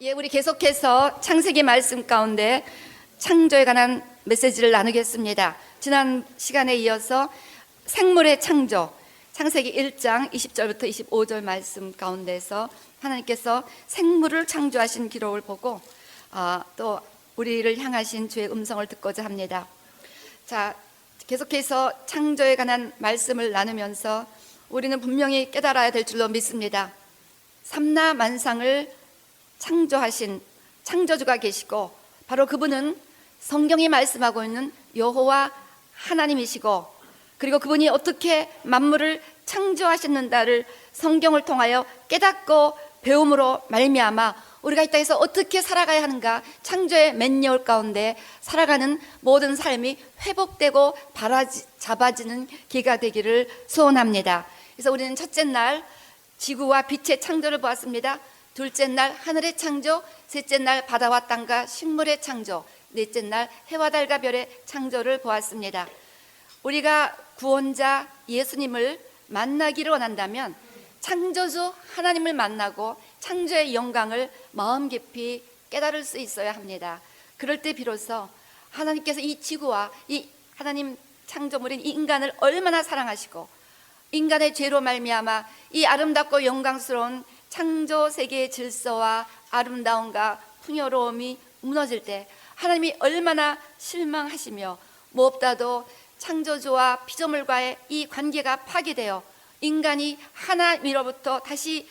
예, 우리 계속해서 창세기 말씀 가운데 창조에 관한 메시지를 나누겠습니다. 지난 시간에 이어서 생물의 창조, 창세기 1장 20절부터 25절 말씀 가운데서 하나님께서 생물을 창조하신 기록을 보고 또 우리를 향하신 주의 음성을 듣고자 합니다. 자, 계속해서 창조에 관한 말씀을 나누면서 우리는 분명히 깨달아야 될 줄로 믿습니다. 삼라 만상을 창조하신 창조주가 계시고 바로 그분은 성경이 말씀하고 있는 여호와 하나님이시고, 그리고 그분이 어떻게 만물을 창조하셨는가를 성경을 통하여 깨닫고 배움으로 말미암아 우리가 이 땅에서 어떻게 살아가야 하는가, 창조의 맨여울 가운데 살아가는 모든 삶이 회복되고 잡아지는 기회가 되기를 소원합니다. 그래서 우리는 첫째 날 지구와 빛의 창조를 보았습니다. 둘째 날 하늘의 창조, 셋째 날 바다와 땅과 식물의 창조, 넷째 날 해와 달과 별의 창조를 보았습니다. 우리가 구원자 예수님을 만나기를 원한다면 창조주 하나님을 만나고 창조의 영광을 마음 깊이 깨달을 수 있어야 합니다. 그럴 때 비로소 하나님께서 이 지구와 이 하나님 창조물인 이 인간을 얼마나 사랑하시고 인간의 죄로 말미암아 이 아름답고 영광스러운 창조 세계의 질서와 아름다움과 풍요로움이 무너질 때 하나님이 얼마나 실망하시며, 무엇보다도 창조주와 피조물과의 이 관계가 파괴되어 인간이 하나님으로부터 다시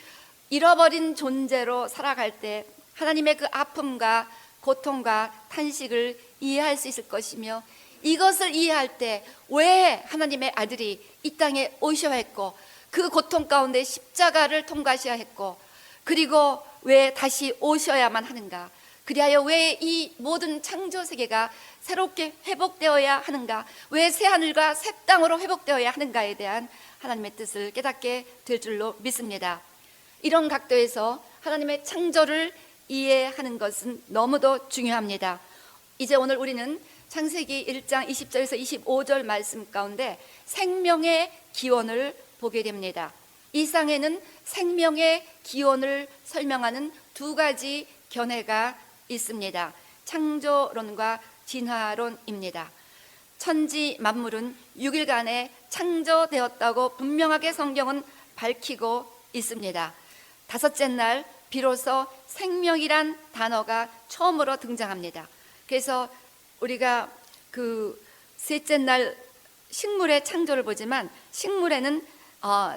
잃어버린 존재로 살아갈 때 하나님의 그 아픔과 고통과 탄식을 이해할 수 있을 것이며, 이것을 이해할 때 왜 하나님의 아들이 이 땅에 오셔야 했고 그 고통 가운데 십자가를 통과하셔야 했고, 그리고 왜 다시 오셔야만 하는가, 그리하여 왜 이 모든 창조 세계가 새롭게 회복되어야 하는가, 왜 새하늘과 새 땅으로 회복되어야 하는가에 대한 하나님의 뜻을 깨닫게 될 줄로 믿습니다. 이런 각도에서 하나님의 창조를 이해하는 것은 너무도 중요합니다. 이제 오늘 우리는 창세기 1장 20절에서 25절 말씀 가운데 생명의 기원을 보게 됩니다. 이 상에는 생명의 기원을 설명하는 두 가지 견해가 있습니다. 창조론과 진화론입니다. 천지 만물은 6일간에 창조되었다고 분명하게 성경은 밝히고 있습니다. 다섯째 날 비로소 생명이란 단어가 처음으로 등장합니다. 그래서 우리가 그 셋째 날 식물의 창조를 보지만 식물에는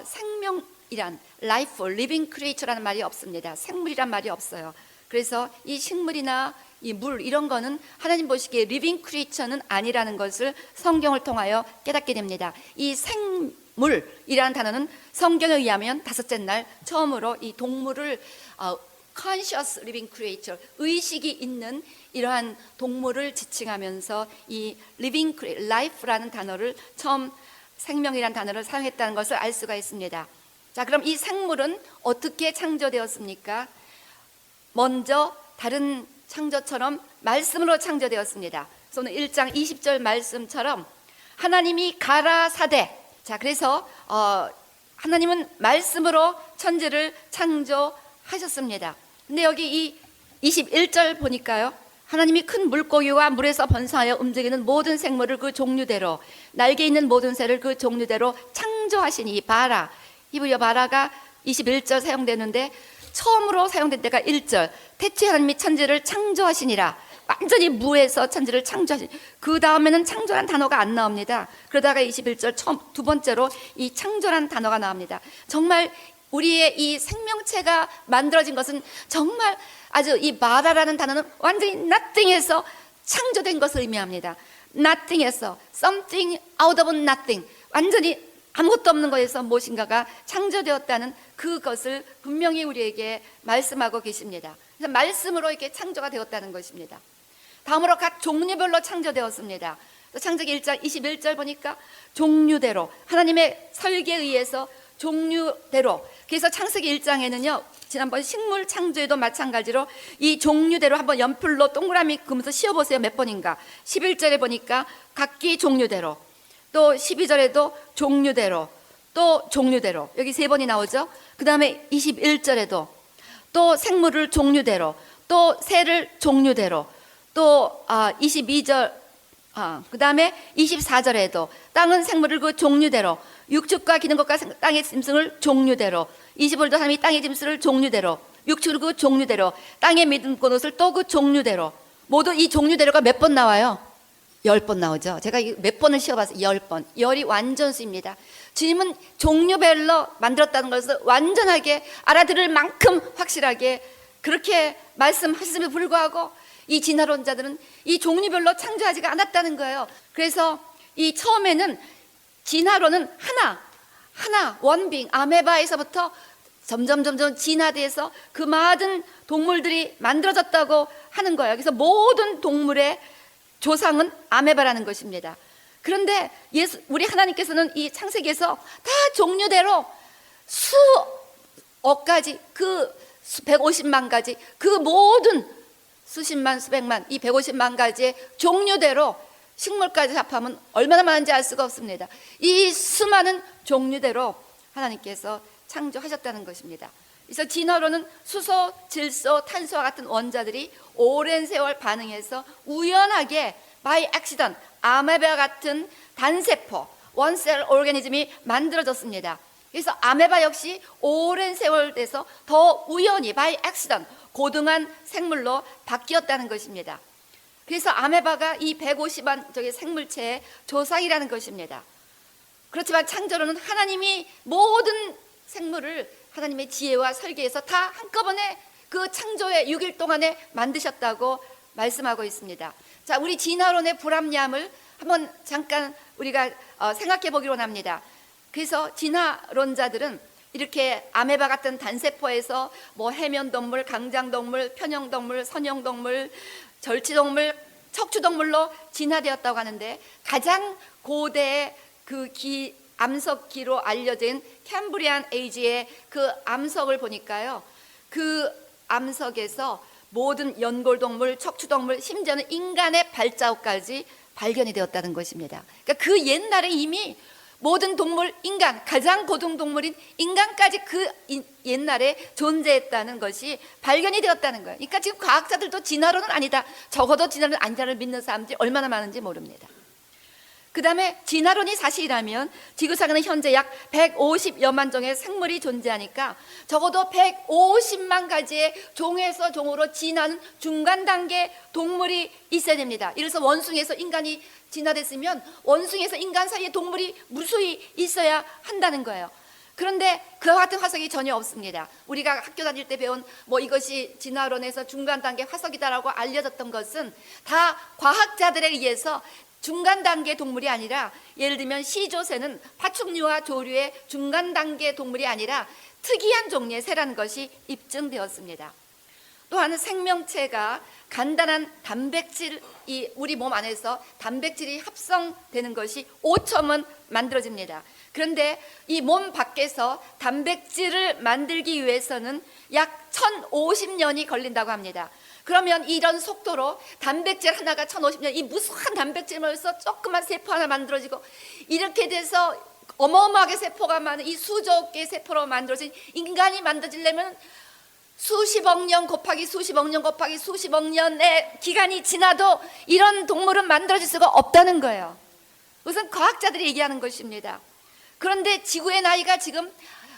생명이란 life, living creature라는 말이 없습니다. 생물이란 말이 없어요. 그래서 이 식물이나 이 물 이런 거는 하나님 보시기에 living creature는 아니라는 것을 성경을 통하여 깨닫게 됩니다. 이 생물이라는 단어는 성경에 의하면 다섯째 날 처음으로 이 동물을 conscious living creature, 의식이 있는 이러한 동물을 지칭하면서 이 living life라는 단어를 처음 생명이라는 단어를 사용했다는 것을 알 수가 있습니다. 자, 그럼 이 생물은 어떻게 창조되었습니까? 먼저 다른 창조처럼 말씀으로 창조되었습니다. 그래서 오늘 1장 20절 말씀처럼 하나님이 가라사대, 자, 그래서 하나님은 말씀으로 천지를 창조하셨습니다. 근데 여기 이 21절 보니까요, 하나님이 큰 물고기와 물에서 번성하여 움직이는 모든 생물을 그 종류대로, 날개 있는 모든 새를 그 종류대로 창조하시니, 바라, 히브리어 바라가 21절 사용되는데 처음으로 사용된 때가 1절, 태초에 하나님이 천지를 창조하시니라, 완전히 무에서 천지를 창조하시니, 그 다음에는 창조란 단어가 안 나옵니다. 그러다가 21절 처음 두 번째로 이 창조란 단어가 나옵니다. 정말 우리의 이 생명체가 만들어진 것은 정말 아주 이 바라라는 단어는 완전히 nothing에서 창조된 것을 의미합니다. nothing에서 something out of nothing, 완전히 아무것도 없는 것에서 무엇인가가 창조되었다는 그것을 분명히 우리에게 말씀하고 계십니다. 그래서 말씀으로 이렇게 창조가 되었다는 것입니다. 다음으로 각 종류별로 창조되었습니다. 창세기 1장 21절 보니까 종류대로, 하나님의 설계에 의해서 종류대로. 그래서 창세기 1장에는요, 지난번 식물 창조에도 마찬가지로 이 종류대로 한번 연필로 동그라미 그으면서 씌워보세요. 몇 번인가. 11절에 보니까 각기 종류대로, 또 12절에도 종류대로, 또 종류대로, 여기 세 번이 나오죠. 그 다음에 21절에도 또 생물을 종류대로, 또 새를 종류대로, 또 22절, 그 다음에 24절에도 땅은 생물을 그 종류대로, 육축과 기는 것과 땅의 짐승을 종류대로, 25절도 하나님이 땅의 짐승을 종류대로, 육축을 그 종류대로, 땅의 믿음 꽃옷을 또 그 종류대로. 모두 이 종류대로가 몇 번 나와요? 10번 나오죠. 제가 몇 번을 시험봤어요. 10번. 열이 완전수입니다. 주님은 종류별로 만들었다는 것을 완전하게 알아들을 만큼 확실하게 그렇게 말씀하셨음에도 불구하고 이 진화론자들은 이 종류별로 창조하지가 않았다는 거예요. 그래서 이 처음에는 진화론은 하나 원빙 아메바에서부터 점점 진화돼서 그 많은 동물들이 만들어졌다고 하는 거예요. 그래서 모든 동물의 조상은 아메바라는 것입니다. 그런데 우리 하나님께서는 이 창세기에서 다 종류대로 수억 가지, 그 150만 가지, 그 모든 수십만 수백만 이 150만 가지의 종류대로 식물까지 합하면 얼마나 많은지 알 수가 없습니다. 이 수많은 종류대로 하나님께서 창조하셨다는 것입니다. 그래서 진화론은 수소, 질소, 탄소와 같은 원자들이 오랜 세월 반응해서 우연하게 by accident 아메바 같은 단세포 원셀 오르가니즘이 만들어졌습니다. 그래서 아메바 역시 오랜 세월 돼서 더 우연히 by accident 고등한 생물로 바뀌었다는 것입니다. 그래서 아메바가 이 150만 저기 생물체의 조상이라는 것입니다. 그렇지만 창조론은 하나님이 모든 생물을 하나님의 지혜와 설계에서 다 한꺼번에 그 창조의 6일 동안에 만드셨다고 말씀하고 있습니다. 자, 우리 진화론의 불합리함을 한번 잠깐 우리가 생각해 보기로 합니다. 그래서 진화론자들은 이렇게 아메바 같은 단세포에서 뭐 해면동물, 강장동물, 편형동물, 선형동물, 절치동물, 척추동물로 진화되었다고 하는데 가장 고대의 그 암석기로 알려진 캠브리안 에이지의 그 암석을 보니까요, 그 암석에서 모든 연골동물, 척추동물, 심지어는 인간의 발자국까지 발견이 되었다는 것입니다. 그러니까 그 옛날에 이미 모든 동물, 인간, 가장 고등동물인 인간까지 그 옛날에 존재했다는 것이 발견이 되었다는 거예요. 그러니까 지금 과학자들도 진화론은 아니다, 적어도 진화론 아니다를 믿는 사람들이 얼마나 많은지 모릅니다. 그 다음에 진화론이 사실이라면 지구상에는 현재 약 150여만 종의 생물이 존재하니까 적어도 150만 가지의 종에서 종으로 진화하는 중간 단계 동물이 있어야 됩니다. 이래서 원숭이에서 인간이 진화됐으면 원숭이에서 인간 사이에 동물이 무수히 있어야 한다는 거예요. 그런데 그와 같은 화석이 전혀 없습니다. 우리가 학교 다닐 때 배운 뭐 이것이 진화론에서 중간 단계 화석이다라고 알려졌던 것은 다 과학자들에 의해서 중간 단계 동물이 아니라, 예를 들면 시조새는 파충류와 조류의 중간 단계 동물이 아니라 특이한 종류의 새라는 것이 입증되었습니다. 또한 생명체가 간단한 단백질이 우리 몸 안에서 단백질이 합성되는 것이 5첨은 만들어집니다. 그런데 이 몸 밖에서 단백질을 만들기 위해서는 약 1050년이 걸린다고 합니다. 그러면 이런 속도로 단백질 하나가 1050년, 이 무수한 단백질로서 조그만 세포 하나 만들어지고 이렇게 돼서 어마어마하게 세포가 많은 이 수조 개의 세포로 만들어진 인간이 만들어지려면 수십억 년 곱하기 수십억 년 곱하기 수십억 년의 기간이 지나도 이런 동물은 만들어질 수가 없다는 거예요. 우선 과학자들이 얘기하는 것입니다. 그런데 지구의 나이가 지금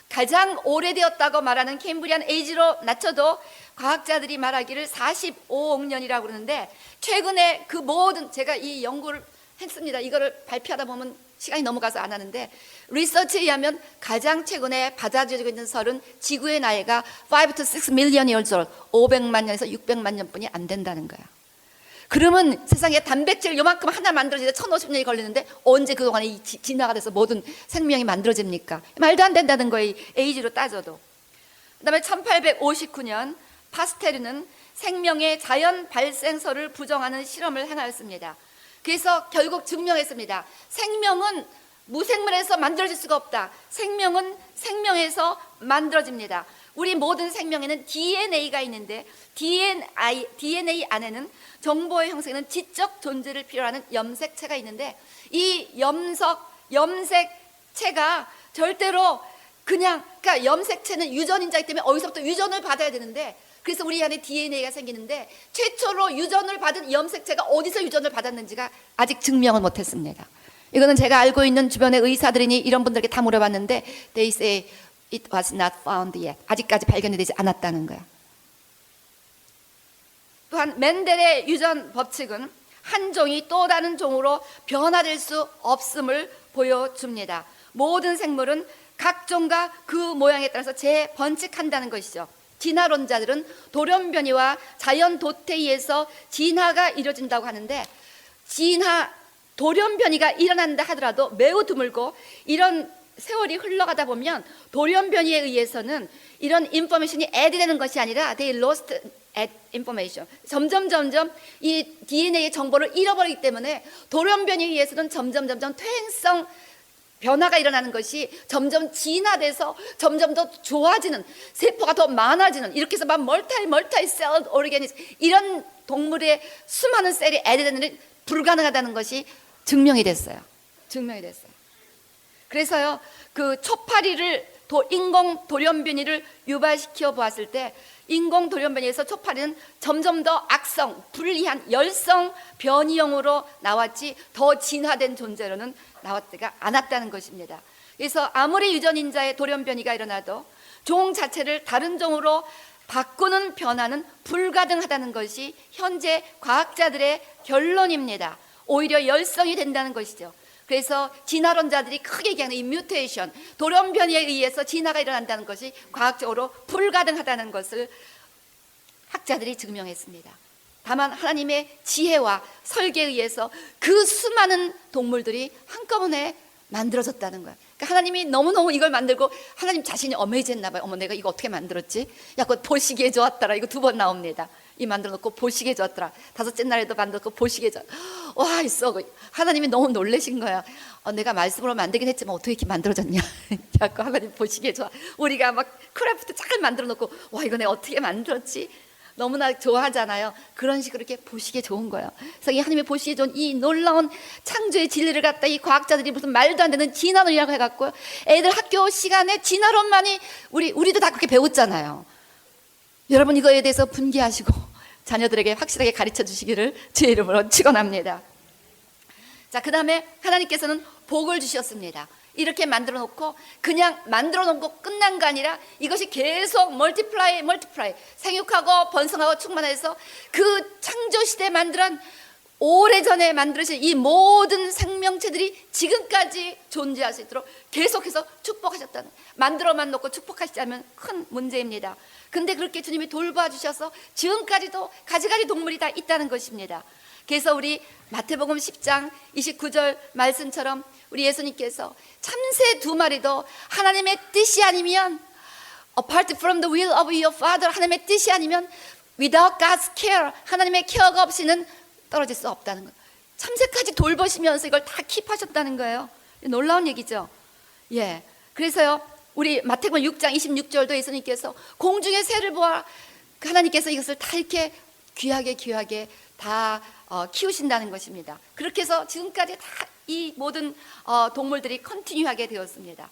가장 오래되었다고 말하는 캠브리안 에이지로 낮춰도 과학자들이 말하기를 45억 년이라고 그러는데, 최근에 그 모든, 제가 이 연구를 했습니다. 이거를 발표하다 보면 시간이 넘어가서 안 하는데, 리서치에 의하면 가장 최근에 받아들여지고 있는 설은 지구의 나이가 5 to 6 million years old, 500만 년에서 600만 년뿐이 안 된다는 거야. 그러면 세상에 단백질 요만큼 하나 만들어지는데 1050년이 걸리는데 언제 그동안에 진화가 돼서 모든 생명이 만들어집니까? 말도 안 된다는 거예요, 에이지로 따져도. 그 다음에 1859년 파스테르는 생명의 자연 발생설을 부정하는 실험을 행하였습니다. 그래서 결국 증명했습니다. 생명은 무생물에서 만들어질 수가 없다. 생명은 생명에서 만들어집니다. 우리 모든 생명에는 DNA가 있는데 DNA 안에는 정보의 형성에는 지적 존재를 필요로 하는 염색체가 있는데, 이 염색체가 절대로 그러니까 염색체는 유전인자이기 때문에 어디서부터 유전을 받아야 되는데 그래서 우리 안에 DNA가 생기는데 최초로 유전을 받은 염색체가 어디서 유전을 받았는지가 아직 증명을 못했습니다. 이거는 제가 알고 있는 주변의 의사들이니 이런 분들에게 다 물어봤는데 they say it was not found yet. 아직까지 발견이 되지 않았다는 거예요. 또한 멘델의 유전 법칙은 한 종이 또 다른 종으로 변화될 수 없음을 보여줍니다. 모든 생물은 각 종과 그 모양에 따라서 재번식한다는 것이죠. 진화론자들은 돌연변이와 자연 도태에서 진화가 이루어진다고 하는데 돌연변이가 일어난다 하더라도 매우 드물고 이런 세월이 흘러가다 보면 돌연변이에 의해서는 이런 인포메이션이 애드되는 것이 아니라 they lost information. 점점 이 DNA의 정보를 잃어버리기 때문에 돌연변이에 의해서는 점점 퇴행성 변화가 일어나는 것이 점점 진화돼서 점점 더 좋아지는, 세포가 더 많아지는, 이렇게 해서 막 멀티 셀 오르가니즘, 이런 동물의 수많은 셀이 애드되는 게 불가능하다는 것이 증명이 됐어요. 그래서요, 그 초파리를 인공 돌연변이를 유발시켜 보았을 때 인공 돌연변이에서 초파리는 점점 더 악성, 불리한 열성 변이형으로 나왔지 더 진화된 존재로는 나왔지가 않았다는 것입니다. 그래서 아무리 유전인자의 돌연변이가 일어나도 종 자체를 다른 종으로 바꾸는 변화는 불가능하다는 것이 현재 과학자들의 결론입니다. 오히려 열성이 된다는 것이죠. 그래서 진화론자들이 크게 얘기하는 이 뮤테이션, 돌연변이에 의해서 진화가 일어난다는 것이 과학적으로 불가능하다는 것을 학자들이 증명했습니다. 다만 하나님의 지혜와 설계에 의해서 그 수많은 동물들이 한꺼번에 만들어졌다는 거야. 그러니까 하나님이 너무너무 이걸 만들고 하나님 자신이 어메이즈했나 봐요. 어머, 내가 이거 어떻게 만들었지? 야, 그거 보시기에 좋았더라. 이거 2번 나옵니다. 이 만들어 놓고 보시기에 좋았더라. 5째 날에도 만들었고 보시기에 좋았. 와, 있어. 하나님이 너무 놀라신 거야. 내가 말씀으로 만들긴 했지만 어떻게 이렇게 만들어졌냐? 자꾸 하나님 보시기에 좋아. 우리가 막 크래프트 잘 만들어 놓고 와, 이거 내가 어떻게 만들었지? 너무나 좋아하잖아요. 그런 식으로 이렇게 보시기에 좋은 거예요. 그래서 이 하나님의 보시기에 좋은 이 놀라운 창조의 진리를 갖다 이 과학자들이 무슨 말도 안 되는 진화론이라고 해갖고 애들 학교 시간에 진화론만이 우리도 다 그렇게 배웠잖아요. 여러분 이거에 대해서 분개하시고 자녀들에게 확실하게 가르쳐 주시기를 주의 이름으로 축원합니다. 자, 그 다음에 하나님께서는 복을 주셨습니다. 이렇게 만들어 놓고 그냥 만들어 놓고 끝난 거 아니라 이것이 계속 멀티플라이 생육하고 번성하고 충만해서 그 창조 시대에 만들한 오래전에 만들으신 이 모든 생명체들이 지금까지 존재할 수 있도록 계속해서 축복하셨다는, 만들어만 놓고 축복하시지 않으면 큰 문제입니다. 근데 그렇게 주님이 돌봐주셔서 지금까지도 가지가지 동물이 다 있다는 것입니다. 그래서 우리 마태복음 10장 29절 말씀처럼 우리 예수님께서 참새 2마리도 하나님의 뜻이 아니면 apart from the will of your father, 하나님의 뜻이 아니면 without God's care, 하나님의 케어가 없이는 떨어질 수 없다는 거예요. 참새까지 돌보시면서 이걸 다 킵하셨다는 거예요. 놀라운 얘기죠. 예. 그래서요, 우리 마태복음 6장 26절도 예수님께서 공중의 새를 보아, 하나님께서 이것을 다 이렇게 귀하게 다 키우신다는 것입니다. 그렇게 해서 지금까지 다 이 모든 동물들이 컨티뉴하게 되었습니다.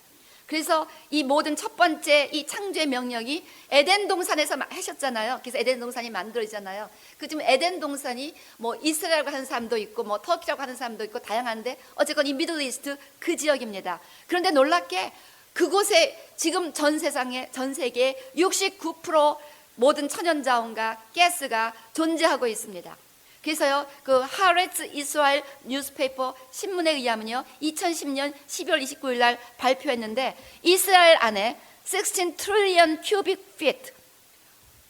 그래서 이 모든 첫 번째 이 창조의 명령이 에덴 동산에서 하셨잖아요. 그래서 에덴 동산이 만들어지잖아요. 그 지금 에덴 동산이 뭐 이스라엘이라고 하는 사람도 있고 뭐 터키라고 하는 사람도 있고 다양한데 어쨌건 이 미들 이스트 그 지역입니다. 그런데 놀랍게 그곳에 지금 전 세계의 69% 모든 천연자원과 가스가 존재하고 있습니다. 그래서요, 그 하레츠 이스라엘 뉴스페이퍼 신문에 의하면요, 2010년 12월 29일 날 발표했는데 이스라엘 안에 16 trillion cubic feet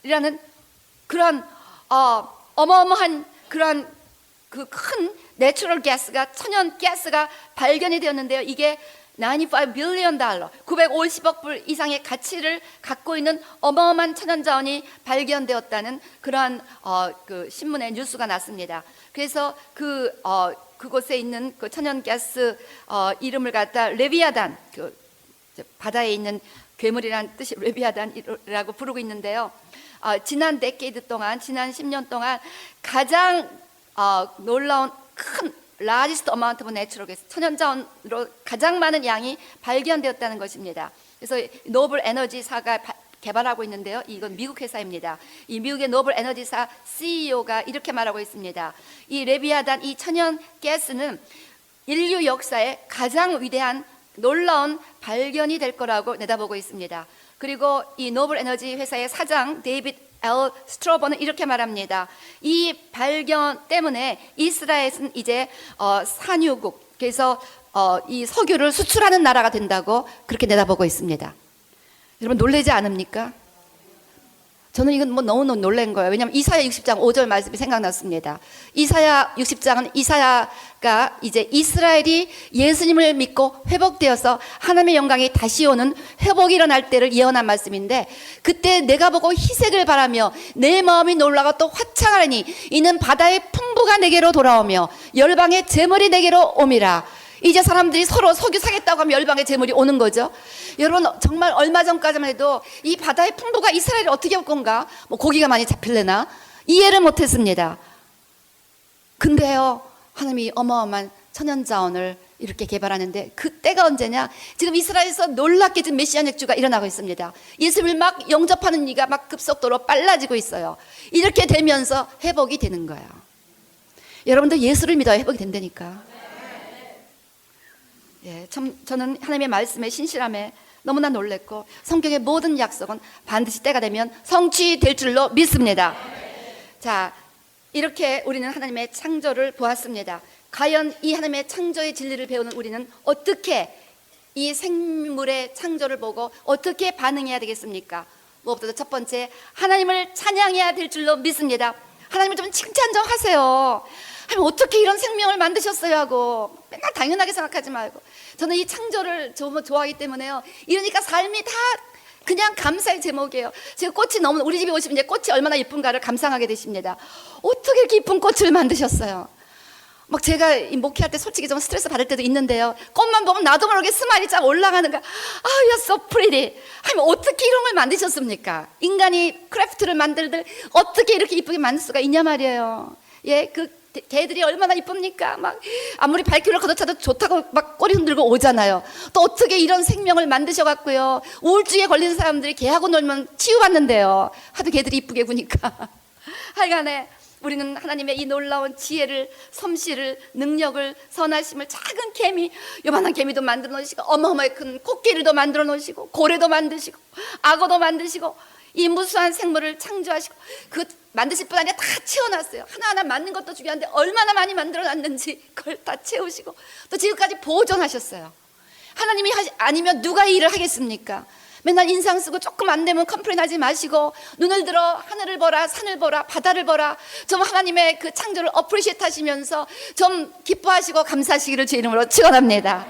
이라는 그런 어마어마한 그런 그 큰 내추럴 가스가, 천연 가스가 발견이 되었는데요. 이게 95 빌리언 달러, 950억 불 이상의 가치를 갖고 있는 어마어마한 천연자원이 발견되었다는 그러한 그 신문에 뉴스가 났습니다. 그래서 그곳에 있는 그 천연가스 이름을 갖다 레비아단, 그 바다에 있는 괴물이라는 뜻이 레비아단이라고 부르고 있는데요. 지난 데케이드 동안, 지난 10년 동안 가장 놀라운 큰 largest amount of natural gas, 천연자원으로 가장 많은 양이 발견되었다는 것입니다. 그래서 노블 에너지사가 개발하고 있는데요. 이건 미국 회사입니다. 이 미국의 노블 에너지사 CEO가 이렇게 말하고 있습니다. 이 레비아단, 이 천연 가스는 인류 역사의 가장 위대한 놀라운 발견이 될 거라고 내다보고 있습니다. 그리고 이 노블 에너지 회사의 사장 데이비드 L. 스트로버는 이렇게 말합니다. 이 발견 때문에 이스라엘은 이제 산유국, 그래서 이 석유를 수출하는 나라가 된다고 그렇게 내다보고 있습니다. 여러분 놀라지 않습니까? 저는 이건 뭐 너무 놀란 거예요. 왜냐하면 이사야 60장 5절 말씀이 생각났습니다. 이사야 60장은 이사야가 이제 이스라엘이 예수님을 믿고 회복되어서 하나님의 영광이 다시 오는 회복이 일어날 때를 예언한 말씀인데, 그때 내가 보고 희색을 바라며 내 마음이 놀라가 또 화창하니 이는 바다의 풍부가 내게로 돌아오며 열방의 재물이 내게로 옴이라. 이제 사람들이 서로 석유 사겠다고 하면 열방의 재물이 오는 거죠. 여러분 정말 얼마 전까지만 해도 이 바다의 풍부가 이스라엘이 어떻게 올 건가, 뭐 고기가 많이 잡힐래나 이해를 못했습니다. 근데요, 하나님이 어마어마한 천연자원을 이렇게 개발하는데 그 때가 언제냐? 지금 이스라엘에서 놀랍게 지금 메시아닉 주가 일어나고 있습니다. 예수를 막 영접하는 이가 막 급속도로 빨라지고 있어요. 이렇게 되면서 회복이 되는 거예요. 여러분들 예수를 믿어야 회복이 된다니까. 예, 참 저는 하나님의 말씀의 신실함에 너무나 놀랬고, 성경의 모든 약속은 반드시 때가 되면 성취될 줄로 믿습니다. 자, 이렇게 우리는 하나님의 창조를 보았습니다. 과연 이 하나님의 창조의 진리를 배우는 우리는 어떻게 이 생물의 창조를 보고 어떻게 반응해야 되겠습니까? 무엇보다도 첫 번째, 하나님을 찬양해야 될 줄로 믿습니다. 하나님을 좀 칭찬 좀 하세요. 하나님 어떻게 이런 생명을 만드셨어요 하고 맨날 당연하게 생각하지 말고, 저는 이 창조를 너무 좋아하기 때문에요, 이러니까 삶이 다 그냥 감사의 제목이에요. 제가 꽃이 너무, 우리 집에 오시면 이제 꽃이 얼마나 예쁜가를 감상하게 되십니다. 어떻게 이렇게 예쁜 꽃을 만드셨어요? 막 제가 이 목회할 때 솔직히 좀 스트레스 받을 때도 있는데요, 꽃만 보면 나도 모르게 스마일이 쫙 올라가는 거야. 아, you're so pretty. 하면 어떻게 이런 걸 만드셨습니까? 인간이 크래프트를 만들들 어떻게 이렇게 이쁘게 만들 수가 있냐 말이에요. 예, 그 개들이 얼마나 이쁩니까? 막 아무리 발길을 걷어차도 좋다고 막 꼬리 흔들고 오잖아요. 또 어떻게 이런 생명을 만드셔갖고요, 우울증에 걸린 사람들이 개하고 놀면 치유받는데요. 하도 개들이 이쁘게 구니까. 하여간에 우리는 하나님의 이 놀라운 지혜를, 솜씨를, 능력을, 선하심을, 작은 개미, 요만한 개미도 만들어 놓으시고, 어마어마하게 큰 코끼리도 만들어 놓으시고, 고래도 만드시고, 악어도 만드시고, 이 무수한 생물을 창조하시고, 그 만드실 뿐 아니라 다 채워놨어요. 하나하나 만든 것도 중요한데 얼마나 많이 만들어놨는지 그걸 다 채우시고 또 지금까지 보존하셨어요. 하나님이 아니면 누가 이 일을 하겠습니까? 맨날 인상 쓰고 조금 안 되면 컴플레인하지 마시고 눈을 들어 하늘을 보라, 산을 보라, 바다를 보라. 좀 하나님의 그 창조를 어프리시에이트 하시면서 좀 기뻐하시고 감사하시기를 주 이름으로 축원합니다.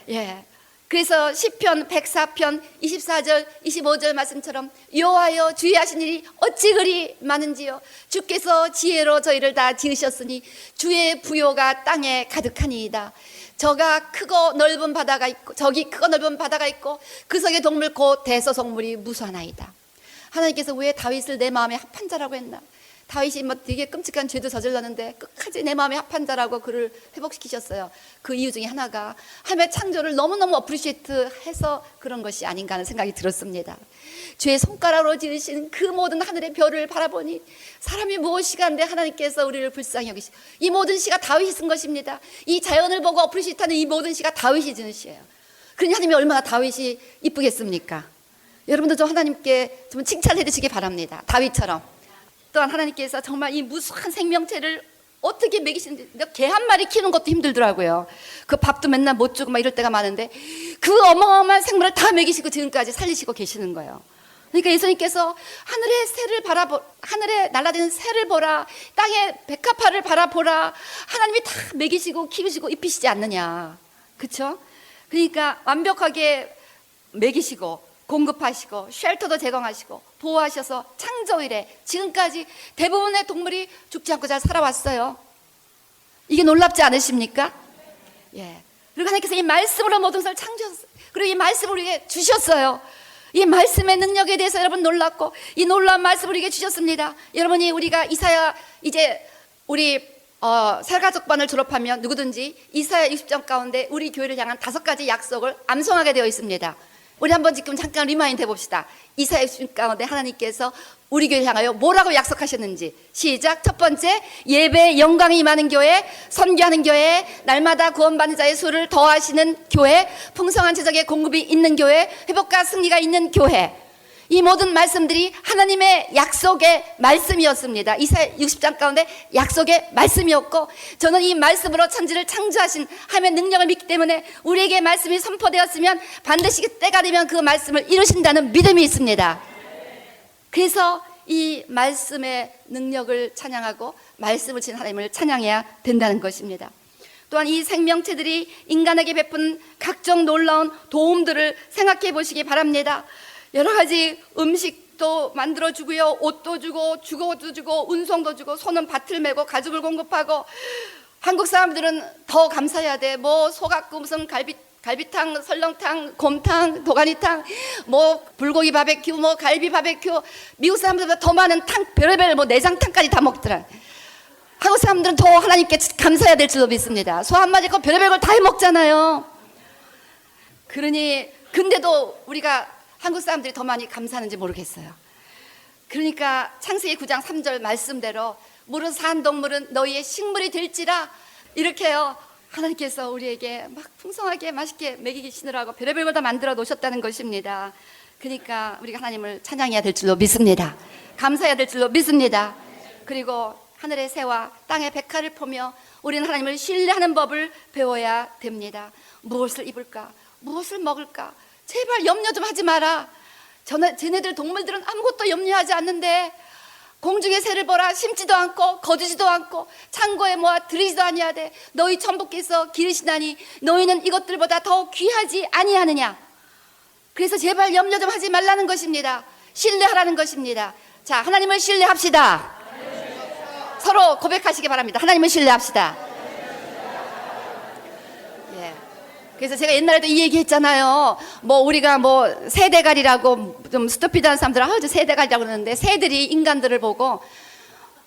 예. 그래서 시편 104편 24절 25절 말씀처럼 여호와여 주의 하신 일이 어찌 그리 많은지요. 주께서 지혜로 저희를 다 지으셨으니 주의 부요가 땅에 가득하니이다. 저가 크고 넓은 바다가 있고 저기 크고 넓은 바다가 있고 그 속에 동물 곧 대서성물이 무수하나이다. 하나님께서 왜 다윗을 내 마음에 합한 자라고 했나? 다윗이 뭐 되게 끔찍한 죄도 저질렀는데 끝까지 내 마음에 합한 자라고 그를 회복시키셨어요. 그 이유 중에 하나가 하나님의 창조를 너무너무 어프리시에이트 해서 그런 것이 아닌가 하는 생각이 들었습니다. 주의 손가락으로 지으신 그 모든 하늘의 별을 바라보니 사람이 무엇이가 한데 하나님께서 우리를 불쌍히 여기시, 이 모든 시가 다윗이 쓴 것입니다. 이 자연을 보고 어프리시에이트하는 이 모든 시가 다윗이 지은 시예요. 그러니 하나님이 얼마나 다윗이 이쁘겠습니까? 여러분도 좀 하나님께 좀 칭찬해 주시기 바랍니다. 다윗처럼. 또한 하나님께서 정말 이 무수한 생명체를 어떻게 먹이시는지, 개 한 마리 키우는 것도 힘들더라고요. 그 밥도 맨날 못 주고 막 이럴 때가 많은데 그 어마어마한 생물을 다 먹이시고 지금까지 살리시고 계시는 거예요. 그러니까 예수님께서 하늘의 새를 하늘에 날아다니는 새를 보라, 땅의 백합화를 바라보라. 하나님이 다 먹이시고 키우시고 입히시지 않느냐, 그렇죠? 그러니까 완벽하게 먹이시고 공급하시고 쉘터도 제공하시고 보호하셔서 창조 이래 지금까지 대부분의 동물이 죽지 않고 잘 살아왔어요. 이게 놀랍지 않으십니까? 예. 그리고 하나님께서 이 말씀으로 모든 것을 창조하셨어요. 그리고 이 말씀을 우리에게 주셨어요. 이 말씀의 능력에 대해서 여러분 놀랐고 이 놀라운 말씀을 우리에게 주셨습니다. 여러분이 우리가 이사야 이제 우리 새가족반을 졸업하면 누구든지 이사야 60장 가운데 우리 교회를 향한 5가지 약속을 암송하게 되어 있습니다. 우리 한번 지금 잠깐 리마인드 해봅시다. 이사야 60장 가운데 하나님께서 우리 교회를 향하여 뭐라고 약속하셨는지. 시작. 첫 번째, 예배의 영광이 임하는 교회, 선교하는 교회, 날마다 구원받는 자의 수를 더하시는 교회, 풍성한 재정의 공급이 있는 교회, 회복과 승리가 있는 교회. 이 모든 말씀들이 하나님의 약속의 말씀이었습니다. 이사야 60장 가운데 약속의 말씀이었고, 저는 이 말씀으로 천지를 창조하신 하나님의 능력을 믿기 때문에 우리에게 말씀이 선포되었으면 반드시 때가 되면 그 말씀을 이루신다는 믿음이 있습니다. 그래서 이 말씀의 능력을 찬양하고 말씀을 친 하나님을 찬양해야 된다는 것입니다. 또한 이 생명체들이 인간에게 베푼 각종 놀라운 도움들을 생각해 보시기 바랍니다. 여러 가지 음식도 만들어주고요, 옷도 주고, 주거도 주고, 운송도 주고, 소는 밭을 메고 가죽을 공급하고, 한국 사람들은 더 감사해야 돼. 뭐 소각구, 무슨 갈비탕, 설렁탕, 곰탕, 도가니탕, 뭐 불고기 바베큐, 뭐 갈비 바베큐. 미국 사람들보다 더 많은 탕, 별의별 뭐 내장탕까지 다 먹더라. 한국 사람들은 더 하나님께 감사해야 될 줄로 믿습니다. 소 한 마리 거 별의별 걸 다 해 먹잖아요. 그러니 근데도 우리가 한국 사람들이 더 많이 감사하는지 모르겠어요. 그러니까 창세기 9장 3절 말씀대로 물은 산 동물은 너희의 식물이 될지라, 이렇게요 하나님께서 우리에게 막 풍성하게 맛있게 먹이시느라고 별의별 걸 다 만들어 놓으셨다는 것입니다. 그러니까 우리가 하나님을 찬양해야 될 줄로 믿습니다. 감사해야 될 줄로 믿습니다. 그리고 하늘의 새와 땅의 백화를 보며 우리는 하나님을 신뢰하는 법을 배워야 됩니다. 무엇을 입을까? 무엇을 먹을까? 제발 염려 좀 하지 마라. 쟤네들 동물들은 아무것도 염려하지 않는데, 공중의 새를 보라. 심지도 않고 거두지도 않고 창고에 모아 들이지도 아니하되 너희 천부께서 기르시나니 너희는 이것들보다 더 귀하지 아니하느냐. 그래서 제발 염려 좀 하지 말라는 것입니다. 신뢰하라는 것입니다. 자, 하나님을 신뢰합시다. 서로 고백하시기 바랍니다. 하나님을 신뢰합시다. 그래서 제가 옛날에도 이 얘기 했잖아요. 뭐 우리가 뭐 새대갈이라고 좀 스토피드한 사람들은 저 새대갈이라고 그러는데, 새들이 인간들을 보고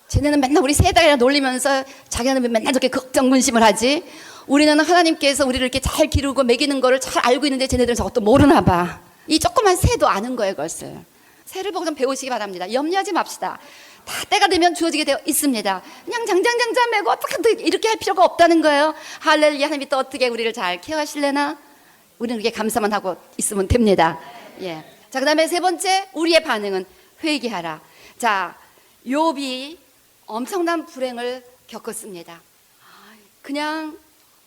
쟤네는 맨날 우리 새대갈이라 놀리면서 자기는 맨날 저렇게 걱정 근심을 하지. 우리는 하나님께서 우리를 이렇게 잘 기르고 먹이는 거를 잘 알고 있는데 쟤네들은 저것도 모르나 봐. 이 조그만 새도 아는 거예요, 그것을. 새를 보고 좀 배우시기 바랍니다. 염려하지 맙시다. 다 때가 되면 주어지게 되어 있습니다. 그냥 장장장장 메고 어떻게 이렇게 할 필요가 없다는 거예요. 할렐루야. 하나님이 또 어떻게 우리를 잘 케어하실래나? 우리는 이렇게 감사만 하고 있으면 됩니다. 예. 자, 그 다음에 세 번째, 우리의 반응은 회개하라. 자, 욥이 엄청난 불행을 겪었습니다. 그냥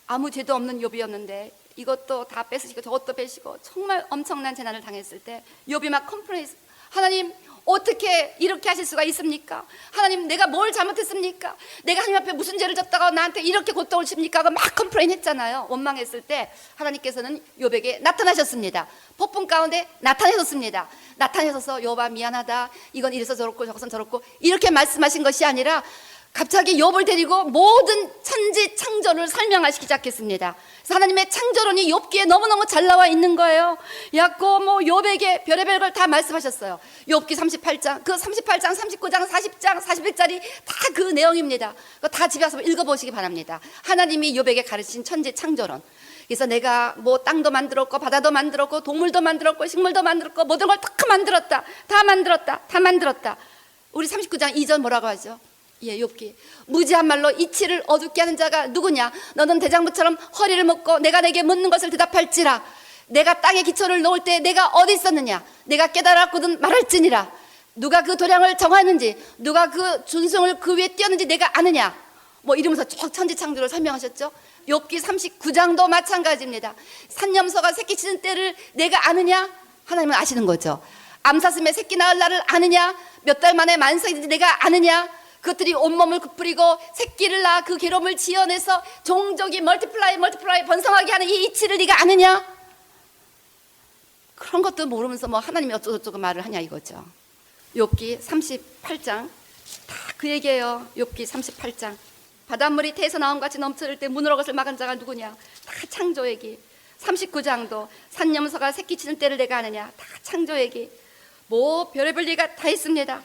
아무 죄도 없는 욥이었는데 이것도 다 뺏으시고 저것도 뺏으시고 정말 엄청난 재난을 당했을 때 욥이 막 컴플레인스, 하나님 어떻게 이렇게 하실 수가 있습니까? 하나님, 내가 뭘 잘못했습니까? 내가 하나님 앞에 무슨 죄를 졌다가 나한테 이렇게 고통을 줍니까? 막 컴플레인 했잖아요. 원망했을 때 하나님께서는 욥에게 나타나셨습니다. 폭풍 가운데 나타내셨습니다. 나타내셔서 욥아 미안하다, 이건 이래서 저렇고 저것은 저렇고 이렇게 말씀하신 것이 아니라 갑자기 욥을 데리고 모든 천지 창조를 설명하시기 시작했습니다. 그래서 하나님의 창조론이 욥기에 너무너무 잘 나와 있는 거예요. 야고 뭐 욥에게 별의별 걸 다 말씀하셨어요. 욥기 38장, 그 38장, 39장, 40장, 41장이 다 그 내용입니다. 그거 다 집에 와서 읽어보시기 바랍니다. 하나님이 욥에게 가르친 천지 창조론. 그래서 내가 뭐 땅도 만들었고 바다도 만들었고 동물도 만들었고 식물도 만들었고 모든 걸 다 만들었다. 다 만들었다. 다 만들었다. 우리 39장 2절 뭐라고 하죠? 예, 욥기. 무지한 말로 이치를 어둡게 하는 자가 누구냐? 너는 대장부처럼 허리를 묶고 내가 내게 묻는 것을 대답할지라. 내가 땅에 기초를 놓을 때 내가 어디 있었느냐? 내가 깨달았거든 말할지니라. 누가 그 도량을 정하였는지, 누가 그 준성을 그 위에 띄었는지 내가 아느냐? 뭐 이러면서 쭉 천지창조를 설명하셨죠. 욥기 39장도 마찬가지입니다. 산염소가 새끼 치는 때를 내가 아느냐? 하나님은 아시는 거죠. 암사슴의 새끼 낳을 날을 아느냐? 몇 달 만에 만성인지 내가 아느냐? 그것들이 온몸을 부풀리고 새끼를 낳아 그 괴로움을 지어내서 종족이 멀티플라이 번성하게 하는 이 이치를 네가 아느냐? 그런 것도 모르면서 뭐 하나님이 어쩌고저쩌고 말을 하냐 이거죠. 욥기 38장 다 그 얘기예요. 욥기 38장. 바닷물이 태에서 나온 같이 넘쳐들 때 문으로 것을 막은 자가 누구냐? 다 창조 얘기. 39장도 산염소가 새끼 치는 때를 내가 아느냐? 다 창조 얘기. 뭐 별의별 얘기가 다 있습니다.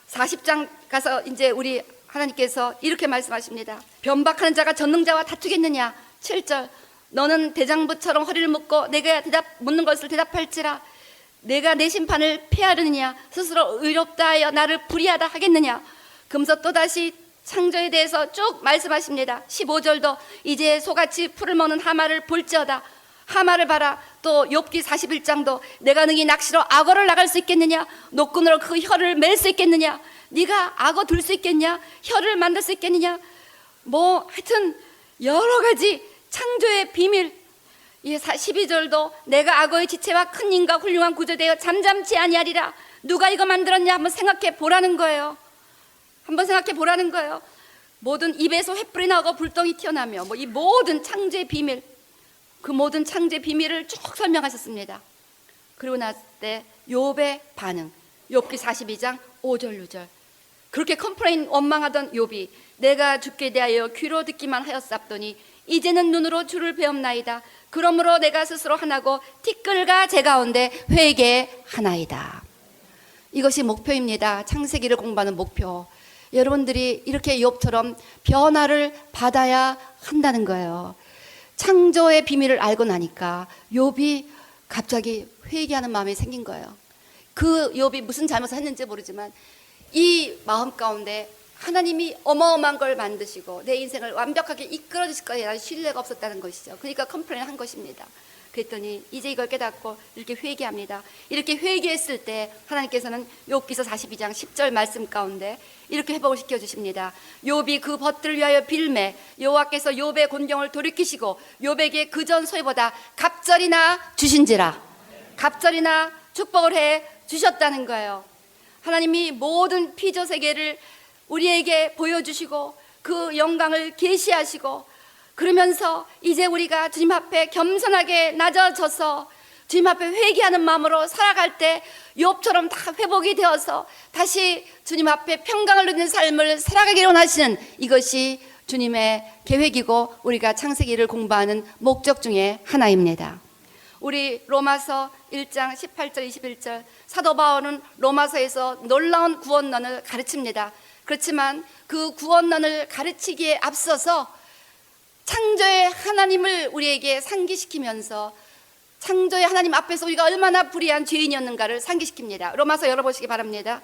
40장 가서 이제 우리 하나님께서 이렇게 말씀하십니다. 변박하는 자가 전능자와 다투겠느냐? 7절. 너는 대장부처럼 허리를 묶고 내가 묻는 것을 대답할지라. 내가 내 심판을 피하느냐? 스스로 의롭다 하여 나를 불의하다 하겠느냐? 그러면서 또다시 창조에 대해서 쭉 말씀하십니다. 15절도 이제 소같이 풀을 먹는 하마를 볼지어다. 하마를 봐라. 또 욥기 41장도 내가 능히 낚시로 악어를 나갈 수 있겠느냐? 노끈으로 그 혀를 맬 수 있겠느냐? 네가 악어 둘 수 있겠냐? 혀를 만들 수 있겠느냐? 뭐 하여튼 여러 가지 창조의 비밀. 12절도 내가 악어의 지체와 큰 힘과 훌륭한 구조되어 잠잠치 아니하리라. 누가 이거 만들었냐? 한번 생각해 보라는 거예요. 한번 생각해 보라는 거예요. 모든 입에서 횃불이 나오고 불똥이 튀어나며 이 모든 창조의 비밀, 그 모든 창조의 비밀을 쭉 설명하셨습니다. 그리고 났을 때 욥의 반응, 욥기 42장 5절 6절. 그렇게 컴플레인 원망하던 욥이 내가 주께 대하여 귀로 듣기만 하였사더니 이제는 눈으로 주를 배움나이다. 그러므로 내가 스스로 하나고 티끌과 제 가운데 회개하나이다. 이것이 목표입니다. 창세기를 공부하는 목표. 여러분들이 이렇게 욥처럼 변화를 받아야 한다는 거예요. 창조의 비밀을 알고 나니까 욥이 갑자기 회개하는 마음이 생긴 거예요. 그 욥이 무슨 잘못을 했는지 모르지만 이 마음 가운데 하나님이 어마어마한 걸 만드시고 내 인생을 완벽하게 이끌어 주실 거에 대한 신뢰가 없었다는 것이죠. 그러니까 컴플레인 한 것입니다. 그랬더니 이제 이걸 깨닫고 이렇게 회개합니다. 이렇게 회개했을 때 하나님께서는 욥기서 42장 10절 말씀 가운데 이렇게 회복을 시켜주십니다. 욥이 그 벗들을 위하여 빌매 여호와께서 욥의 곤경을 돌이키시고 욥에게 그전 소에보다 갑절이나 주신지라. 갑절이나 축복을 해 주셨다는 거예요. 하나님이 모든 피조 세계를 우리에게 보여주시고 그 영광을 계시하시고 그러면서 이제 우리가 주님 앞에 겸손하게 낮아져서 주님 앞에 회개하는 마음으로 살아갈 때 욥처럼 다 회복이 되어서 다시 주님 앞에 평강을 누리는 삶을 살아가기를 원하시는 이것이 주님의 계획이고 우리가 창세기를 공부하는 목적 중에 하나입니다. 우리 로마서 1장 18절 21절 사도 바울은 로마서에서 놀라운 구원론을 가르칩니다. 그렇지만 그 구원론을 가르치기에 앞서서 창조의 하나님을 우리에게 상기시키면서 창조의 하나님 앞에서 우리가 얼마나 불의한 죄인이었는가를 상기시킵니다. 로마서 열어보시기 바랍니다.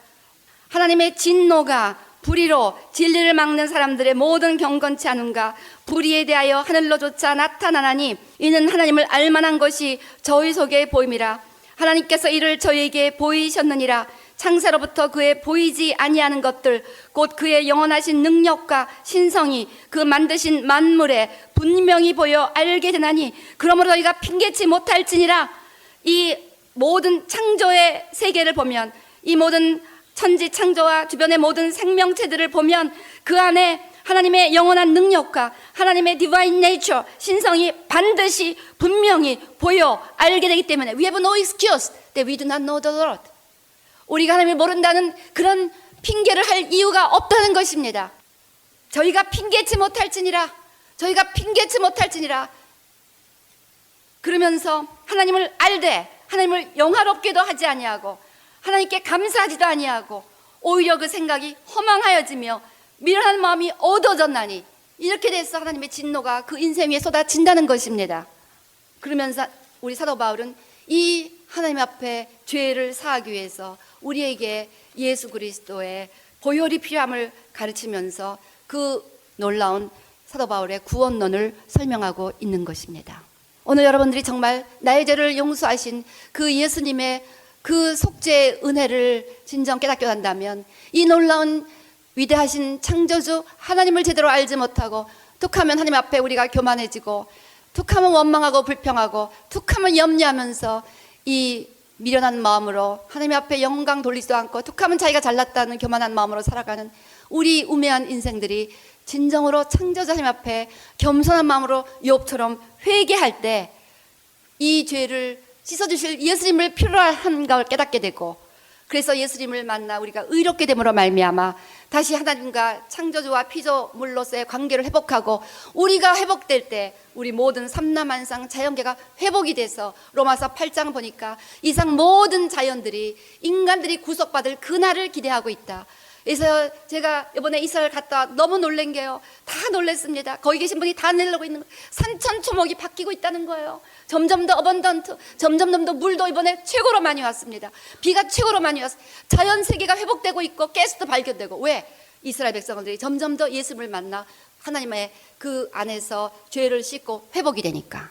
하나님의 진노가 불의로 진리를 막는 사람들의 모든 경건치 않음과 불의에 대하여 하늘로조차 나타나나니 이는 하나님을 알만한 것이 저희 속에 보임이라. 하나님께서 이를 저희에게 보이셨느니라. 창세로부터 그의 보이지 아니하는 것들 곧 그의 영원하신 능력과 신성이 그 만드신 만물에 분명히 보여 알게 되나니 그러므로 너희가 핑계치 못할지니라. 이 모든 창조의 세계를 보면 이 모든 천지 창조와 주변의 모든 생명체들을 보면 그 안에 하나님의 영원한 능력과 하나님의 divine nature 신성이 반드시 분명히 보여 알게 되기 때문에 we have no excuse that we do not know the Lord. 우리가 하나님을 모른다는 그런 핑계를 할 이유가 없다는 것입니다. 저희가 핑계치 못할지니라. 저희가 핑계치 못할지니라. 그러면서 하나님을 알되 하나님을 영화롭게도 하지 아니하고 하나님께 감사하지도 아니하고 오히려 그 생각이 허망하여지며 미련한 마음이 어두워졌나니 이렇게 돼서 하나님의 진노가 그 인생 위에 쏟아진다는 것입니다. 그러면서 우리 사도 바울은 이 하나님 앞에 죄를 사하기 위해서 우리에게 예수 그리스도의 보혈이 필요함을 가르치면서 그 놀라운 사도 바울의 구원론을 설명하고 있는 것입니다. 오늘 여러분들이 정말 나의 죄를 용서하신 그 예수님의 그 속죄의 은혜를 진정 깨닫게 한다면 이 놀라운 위대하신 창조주 하나님을 제대로 알지 못하고 툭하면 하나님 앞에 우리가 교만해지고 툭하면 원망하고 불평하고 툭하면 염려하면서 이 미련한 마음으로 하나님 앞에 영광 돌리지도 않고 툭하면 자기가 잘났다는 교만한 마음으로 살아가는 우리 우매한 인생들이 진정으로 창조주 하나님 앞에 겸손한 마음으로 욥처럼 회개할 때 이 죄를 씻어주실 예수님을 필요로 한 걸 깨닫게 되고 그래서 예수님을 만나 우리가 의롭게 됨으로 말미암아 다시 하나님과 창조주와 피조물로서의 관계를 회복하고 우리가 회복될 때 우리 모든 삼라만상 자연계가 회복이 돼서 로마서 8장 보니까 이상 모든 자연들이 인간들이 구속받을 그날을 기대하고 있다. 그래서 제가 이번에 이스라엘 갔다 너무 놀란 게요. 다 놀랐습니다. 거기 계신 분이 다 내려고 있는 거예요. 산천초목이 바뀌고 있다는 거예요. 점점 더 어번던트, 점점 더 물도 이번에 최고로 많이 왔습니다. 비가 최고로 많이 왔어요. 자연 세계가 회복되고 있고 가스도 발견되고. 왜? 이스라엘 백성들이 점점 더 예수님을 만나 하나님의 그 안에서 죄를 씻고 회복이 되니까.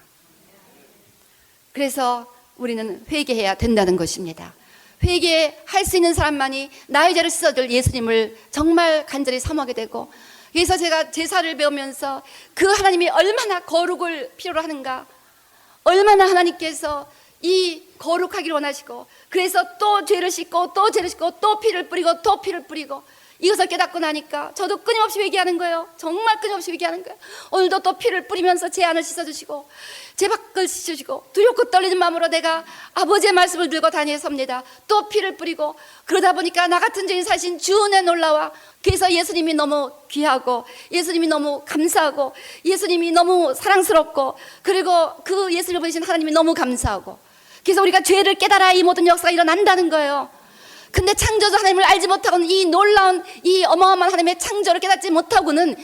그래서 우리는 회개해야 된다는 것입니다. 회개할 수 있는 사람만이 나의 죄를 씻어줄 예수님을 정말 간절히 사모하게 되고, 그래서 제가 제사를 배우면서 그 하나님이 얼마나 거룩을 필요로 하는가, 얼마나 하나님께서 이 거룩하기를 원하시고, 그래서 또 죄를 씻고 또 죄를 씻고 또 피를 뿌리고 또 피를 뿌리고, 이것을 깨닫고 나니까 저도 끊임없이 회개하는 거예요. 정말 끊임없이 회개하는 거예요. 오늘도 또 피를 뿌리면서 제 안을 씻어주시고 제 밖을 씻어주시고 두렵고 떨리는 마음으로 내가 아버지의 말씀을 들고 다니섭니다. 또 피를 뿌리고, 그러다 보니까 나 같은 죄인 사신 주 은혜 놀라와. 그래서 예수님이 너무 귀하고, 예수님이 너무 감사하고, 예수님이 너무 사랑스럽고, 그리고 그 예수를 보내신 하나님이 너무 감사하고, 그래서 우리가 죄를 깨달아 이 모든 역사가 일어난다는 거예요. 근데 창조주 하나님을 알지 못하고는, 이 놀라운 이 어마어마한 하나님의 창조를 깨닫지 못하고는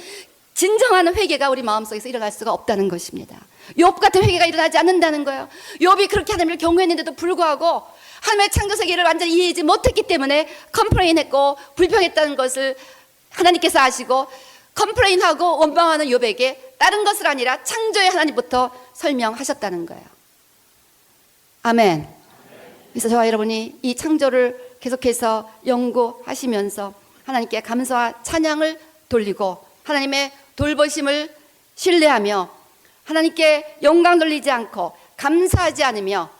진정한 회개가 우리 마음속에서 일어날 수가 없다는 것입니다. 욥 같은 회개가 일어나지 않는다는 거예요. 욥이 그렇게 하나님을 경외했는데도 불구하고 하나님의 창조 세계를 완전히 이해하지 못했기 때문에 컴플레인했고 불평했다는 것을 하나님께서 아시고, 컴플레인하고 원망하는 욥에게 다른 것을 아니라 창조의 하나님부터 설명하셨다는 거예요. 아멘. 그래서 저와 여러분이 이 창조를 계속해서 연구하시면서 하나님께 감사와 찬양을 돌리고 하나님의 돌보심을 신뢰하며 하나님께 영광 돌리지 않고 감사하지 않으며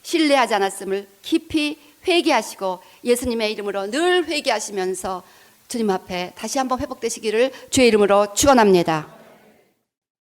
신뢰하지 않았음을 깊이 회개하시고 예수님의 이름으로 늘 회개하시면서 주님 앞에 다시 한번 회복되시기를 주의 이름으로 축원합니다.